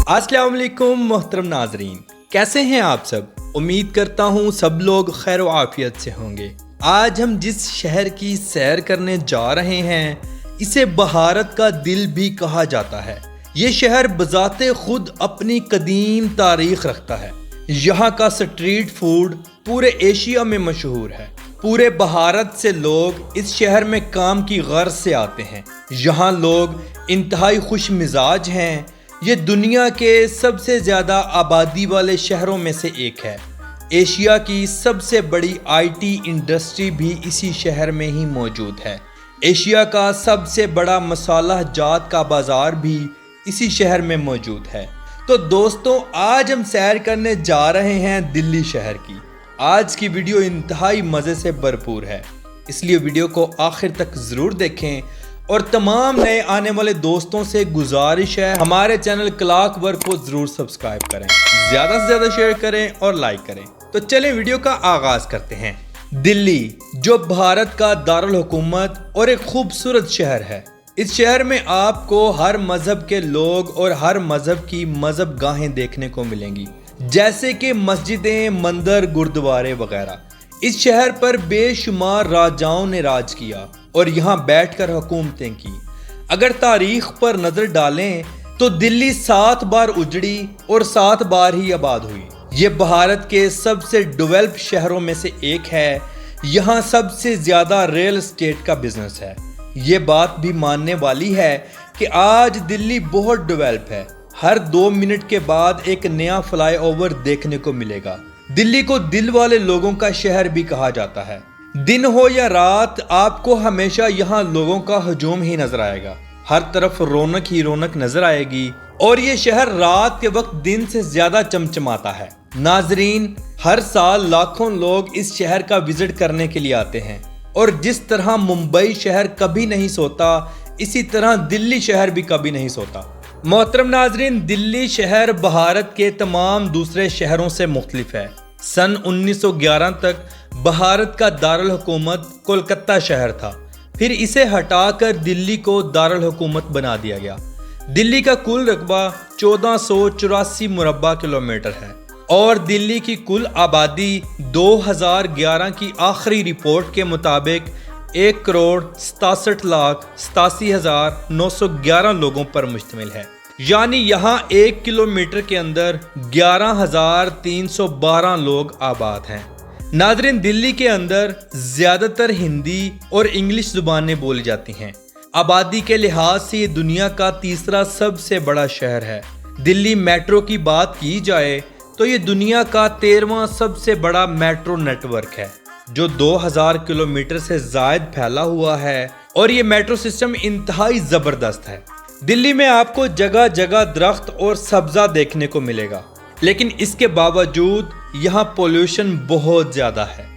अस्सलाम वालेकुम मोहतरम नाजरीन, कैसे हैं आप सब। उम्मीद करता हूँ सब लोग खैर व आफियत से होंगे। आज हम जिस शहर की सैर करने जा रहे हैं इसे बहारत का दिल भी कहा जाता है। ये शहर बजाते खुद अपनी कदीम तारीख रखता है। यहाँ का स्ट्रीट फूड पूरे एशिया में मशहूर है। पूरे बहारत से लोग इस शहर में काम की गर्ज से आते हैं। यहाँ लोग इंतहाई खुश मिजाज हैं। ये दुनिया के सबसे ज़्यादा आबादी वाले शहरों में से एक है। एशिया की सबसे बड़ी आईटी इंडस्ट्री भी इसी शहर में ही मौजूद है। एशिया का सबसे बड़ा मसाला जात का बाज़ार भी इसी शहर में मौजूद है। तो दोस्तों, आज हम सैर करने जा रहे हैं दिल्ली शहर की। आज की वीडियो इंतहाई मज़े से भरपूर है, इसलिए वीडियो को आखिर तक ज़रूर देखें। और तमाम नए आने वाले दोस्तों से गुजारिश है हमारे चैनल क्लॉक वर्क को ज़रूर सब्सक्राइब करें, ज़्यादा से ज़्यादा शेयर करें और लाइक करें। तो चलें वीडियो का आगाज़ करते हैं। दिल्ली, जो भारत का दारुल हुकूमत और एक खूबसूरत शहर है। इस शहर में आपको हर मज़हब के लोग और हर मज़हब की मज़हब गाहें देखने को मिलेंगी, जैसे कि मस्जिदें, मंदिर, गुरुद्वारे वगैरह। इस शहर पर बेशुमार राजाओं ने राज किया और यहाँ बैठकर हुकूमतें की। अगर तारीख पर नज़र डालें तो दिल्ली 7 बार उजड़ी और 7 बार ही आबाद हुई। ये भारत के सबसे डेवलप शहरों में से एक है। यहाँ सबसे ज़्यादा रियल एस्टेट का बिजनेस है। ये बात भी मानने वाली है कि आज दिल्ली बहुत डेवलप है। हर 2 मिनट के बाद एक नया फ्लाईओवर देखने को मिलेगा। दिल्ली को दिल वाले लोगों का शहर भी कहा जाता है। दिन हो या रात, आपको हमेशा यहाँ लोगों का हजूम ही नजर आएगा। हर तरफ रौनक ही रौनक नजर आएगी और ये शहर रात के वक्त दिन से ज्यादा चमचमाता है। नाजरीन, हर साल लाखों लोग इस शहर का विजिट करने के लिए आते हैं और जिस तरह मुंबई शहर कभी नहीं सोता, इसी तरह दिल्ली शहर भी कभी नहीं सोता। मोहतरम नाजरीन, दिल्ली शहर भारत के तमाम दूसरे शहरों से मुख्तलिफ है। सन 1911 तक भारत का दारुल हुकूमत कोलकाता शहर था। फिर इसे हटाकर दिल्ली को दारुल हुकूमत बना दिया गया। दिल्ली का कुल रकबा 1484 मुरब्बा किलोमीटर है और दिल्ली की कुल आबादी 2011 की आखिरी रिपोर्ट के मुताबिक 1,67,87,911 लोगों पर मुश्तमिल है। यानी यहाँ 1 किलोमीटर के अंदर 11,312 लोग आबाद हैं। नाज़रीन, दिल्ली के अंदर ज़्यादातर हिंदी और इंग्लिश ज़ुबानें बोली जाती हैं। आबादी के लिहाज से ये दुनिया का तीसरा सबसे बड़ा शहर है। दिल्ली मेट्रो की बात की जाए तो ये दुनिया का 13वां सबसे बड़ा मेट्रो नेटवर्क है, जो 2000 किलोमीटर से ज़ायद फैला हुआ है और ये मेट्रो सिस्टम इंतहाई ज़बरदस्त है। दिल्ली में आपको जगह जगह दरख्त और सब्ज़ा देखने को मिलेगा, लेकिन इसके बावजूद यहाँ पोल्यूशन बहुत ज़्यादा है।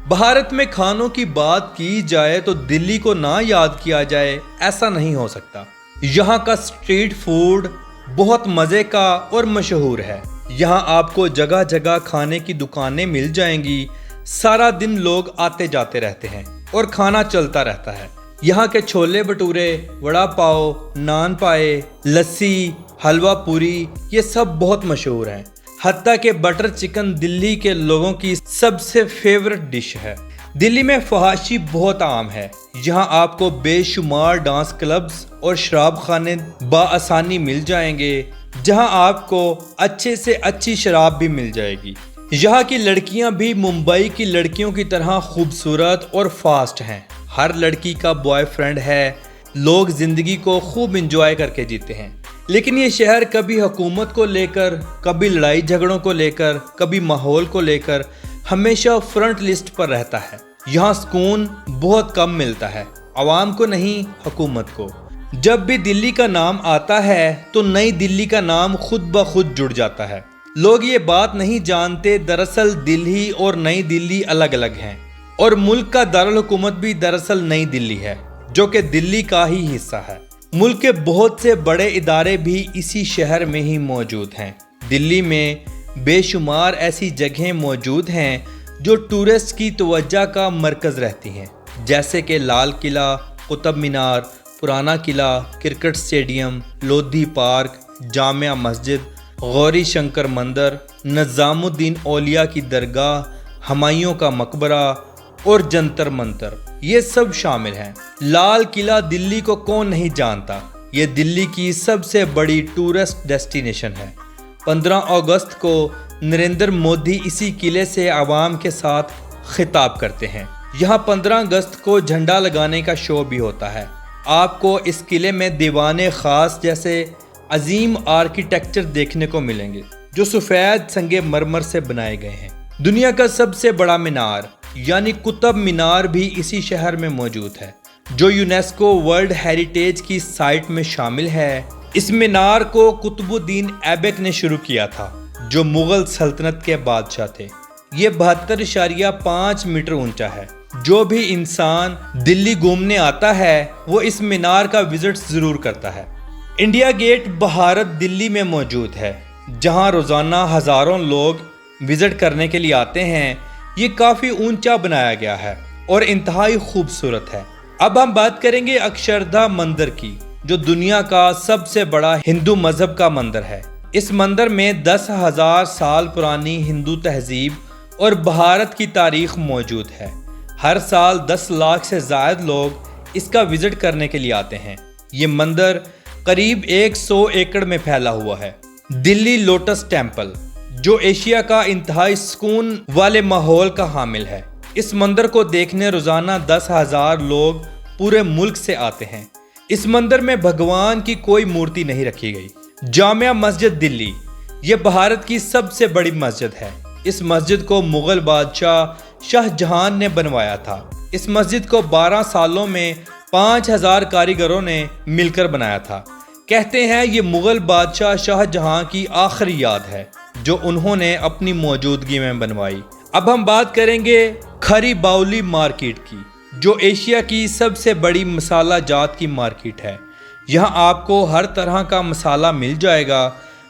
भारत में खानों की बात की जाए तो दिल्ली को ना याद किया जाए ऐसा नहीं हो सकता। यहाँ का स्ट्रीट फूड बहुत मज़े का और मशहूर है। यहाँ आपको जगह जगह खाने की दुकानें मिल जाएंगी। सारा दिन लोग आते जाते रहते हैं और खाना चलता रहता है। यहाँ के छोले भटूरे, वड़ा पाव, नान पाए, लस्सी, हलवा पूरी, ये सब बहुत मशहूर हैं। हत्ता के बटर चिकन दिल्ली के लोगों की सबसे फेवरेट डिश है। दिल्ली में फहाशी बहुत आम है। यहाँ आपको बेशुमार डांस क्लब्स और शराब खाने बाआसानी मिल जाएंगे, जहाँ आपको अच्छे से अच्छी शराब भी मिल जाएगी। यहाँ की लड़कियाँ भी मुंबई की लड़कियों की तरह खूबसूरत और फास्ट हैं। हर लड़की का बॉयफ्रेंड है। लोग जिंदगी को खूब एंजॉय करके जीते हैं। लेकिन ये शहर कभी हुकूमत को लेकर, कभी लड़ाई झगड़ों को लेकर, कभी माहौल को लेकर हमेशा फ्रंट लिस्ट पर रहता है। यहाँ सुकून बहुत कम मिलता है, आवाम को नहीं, हुकूमत को। जब भी दिल्ली का नाम आता है तो नई दिल्ली का नाम खुद ब खुद जुड़ जाता है। लोग ये बात नहीं जानते, दरअसल दिल्ली और नई दिल्ली अलग अलग हैं और मुल्क का दारुल हुकूमत भी दरअसल नई दिल्ली है, जो कि दिल्ली का ही हिस्सा है। मुल्क के बहुत से बड़े इदारे भी इसी शहर में ही मौजूद हैं। दिल्ली में बेशुमार ऐसी जगहें मौजूद हैं जो टूरिस्ट की तवज्जो का मरकज़ रहती हैं, जैसे कि Lal Qila, Qutub Minar, Purana Qila, cricket stadium, Lodhi park, Jamia Masjid, Gauri Shankar मंदिर, निज़ामुद्दीन औलिया की दरगाह, हुमायूं का मकबरा और जंतर मंतर, ये सब शामिल हैं। लाल किला दिल्ली को कौन नहीं जानता, ये दिल्ली की सबसे बड़ी टूरिस्ट डेस्टिनेशन है। 15 अगस्त को नरेंद्र मोदी इसी किले से आवाम के साथ खिताब करते हैं। यहाँ 15 अगस्त को झंडा लगाने का शो भी होता है। आपको इस किले में दीवाने ख़ास जैसे अजीम आर्किटेक्चर देखने को मिलेंगे जो सफ़ेद संगे मरमर से बनाए गए हैं। दुनिया का सबसे बड़ा मीनार यानी कुतुब मीनार भी इसी शहर में मौजूद है जो यूनेस्को वर्ल्ड हेरिटेज की साइट में शामिल है। इस मीनार को कुतुबुद्दीन ऐबक ने शुरू किया था जो मुग़ल सल्तनत के बादशाह थे। ये 72.5 मीटर ऊंचा है। जो भी इंसान दिल्ली घूमने आता है वो इस मीनार का विजिट ज़रूर करता है। इंडिया गेट भारत दिल्ली में मौजूद है जहां रोज़ाना हज़ारों लोग विजिट करने के लिए आते हैं। ये काफ़ी ऊंचा बनाया गया है और इंतहाई खूबसूरत है। अब हम बात करेंगे अक्षरधाम मंदिर की जो दुनिया का सबसे बड़ा हिंदू मजहब का मंदिर है। इस मंदिर में 10,000 साल पुरानी हिंदू तहजीब और भारत की तारीख मौजूद है। हर साल 10 लाख से ज़्यादा लोग इसका विजिट करने के लिए आते हैं। ये मंदिर करीब 100 एकड़ में फैला हुआ है। दिल्ली लोटस टेम्पल जो एशिया का इंतहाई सुकून वाले माहौल का हामिल है। इस मंदिर को देखने रोज़ाना 10,000 लोग पूरे मुल्क से आते हैं। इस मंदिर में भगवान की कोई मूर्ति नहीं रखी गई। जामिया मस्जिद दिल्ली ये भारत की सबसे बड़ी मस्जिद है। इस मस्जिद को मुग़ल बादशाह शाहजहां ने बनवाया था। इस मस्जिद को 12 सालों में 5,000 कारीगरों ने मिलकर बनाया था। कहते हैं ये मुग़ल बादशाह शाहजहां की आखिरी याद है जो उन्होंने अपनी मौजूदगी में बनवाई। अब हम बात करेंगे खरी बाउली मार्केट की जो एशिया की सबसे बड़ी मसाला जात की मार्केट है। यहाँ आपको हर तरह का मसाला मिल जाएगा,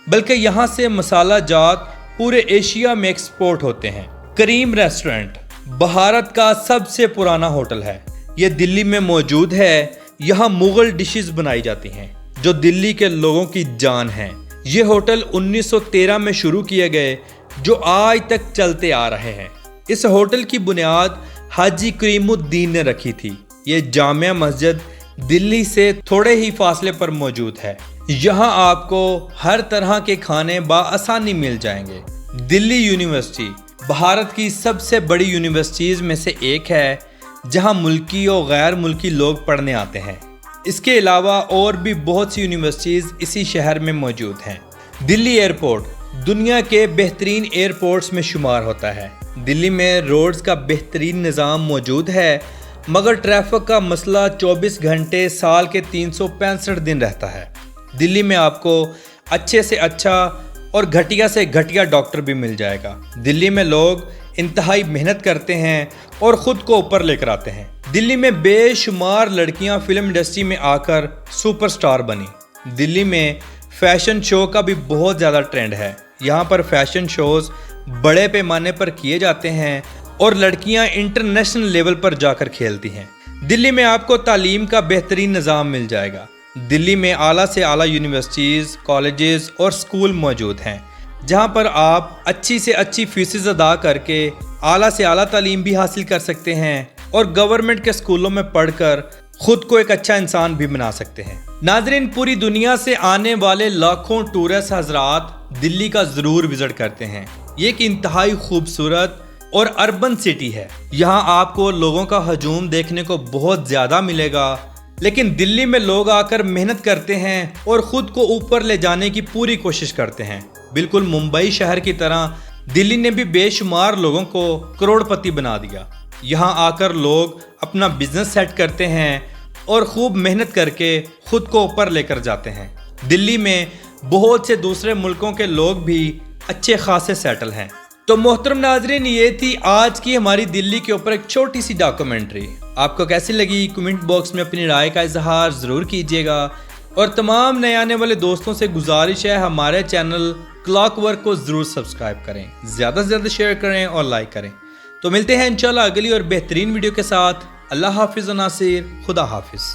बल्कि यहाँ से मसाला जात पूरे एशिया में एक्सपोर्ट होते हैं। करीम रेस्टोरेंट भारत का सबसे पुराना होटल है। ये दिल्ली में मौजूद है। यहाँ मुग़ल डिशेस बनाई जाती हैं जो दिल्ली के लोगों की जान है। ये होटल 1913 में शुरू किए गए जो आज तक चलते आ रहे हैं। इस होटल की बुनियाद हाजी करीमुद्दीन ने रखी थी। ये जामिया मस्जिद दिल्ली से थोड़े ही फासले पर मौजूद है। यहाँ आपको हर तरह के खाने बआसानी मिल जाएंगे। दिल्ली यूनिवर्सिटी भारत की सबसे बड़ी यूनिवर्सिटीज़ में से एक है जहाँ मुल्की और गैर मुल्की लोग पढ़ने आते हैं। इसके अलावा और भी बहुत सी यूनिवर्सिटीज़ इसी शहर में मौजूद हैं। दिल्ली एयरपोर्ट दुनिया के बेहतरीन एयरपोर्ट्स में शुमार होता है। दिल्ली में रोड्स का बेहतरीन निज़ाम मौजूद है, मगर ट्रैफिक का मसला 24 घंटे साल के 365 दिन रहता है। दिल्ली में आपको अच्छे से अच्छा और घटिया से घटिया डॉक्टर भी मिल जाएगा। दिल्ली में लोग इंतहाई मेहनत करते हैं और ख़ुद को ऊपर लेकर आते हैं। दिल्ली में बेशुमार लड़कियां फिल्म इंडस्ट्री में आकर सुपरस्टार बनी। दिल्ली में फैशन शो का भी बहुत ज़्यादा ट्रेंड है। यहाँ पर फैशन शोज़ बड़े पैमाने पर किए जाते हैं और लड़कियां इंटरनेशनल लेवल पर जाकर खेलती हैं। दिल्ली में आपको तालीम का बेहतरीन निज़ाम मिल जाएगा। दिल्ली में आला से आला यूनिवर्सिटीज़, कॉलेजेस और स्कूल मौजूद हैं जहां पर आप अच्छी से अच्छी फीसेस अदा करके आला से आला तालीम भी हासिल कर सकते हैं और गवर्नमेंट के स्कूलों में पढ़कर खुद को एक अच्छा इंसान भी बना सकते हैं। नाज़रीन, पूरी दुनिया से आने वाले लाखों टूरिस्ट हजरात दिल्ली का ज़रूर विज़िट करते हैं। ये एक इंतहाई खूबसूरत और अर्बन सिटी है। यहाँ आपको लोगों का हजूम देखने को बहुत ज़्यादा मिलेगा, लेकिन दिल्ली में लोग आकर मेहनत करते हैं और ख़ुद को ऊपर ले जाने की पूरी कोशिश करते हैं। बिल्कुल मुंबई शहर की तरह दिल्ली ने भी बेशुमार लोगों को करोड़पति बना दिया। यहाँ आकर लोग अपना बिजनेस सेट करते हैं और खूब मेहनत करके खुद को ऊपर लेकर जाते हैं। दिल्ली में बहुत से दूसरे मुल्कों के लोग भी अच्छे खासे सेटल हैं। तो मोहतरम नाजरीन, ये थी आज की हमारी दिल्ली के ऊपर एक छोटी सी डॉक्यूमेंट्री। आपको कैसी लगी कमेंट बॉक्स में अपनी राय का इजहार ज़रूर कीजिएगा और तमाम नए आने वाले दोस्तों से गुजारिश है हमारे चैनल क्लॉकवर्क को ज़रूर सब्सक्राइब करें, ज़्यादा से ज़्यादा शेयर करें और लाइक करें। तो मिलते हैं इंशाल्लाह अगली और बेहतरीन वीडियो के साथ। अल्लाह हाफिज़ नासिर, खुदा हाफिज़।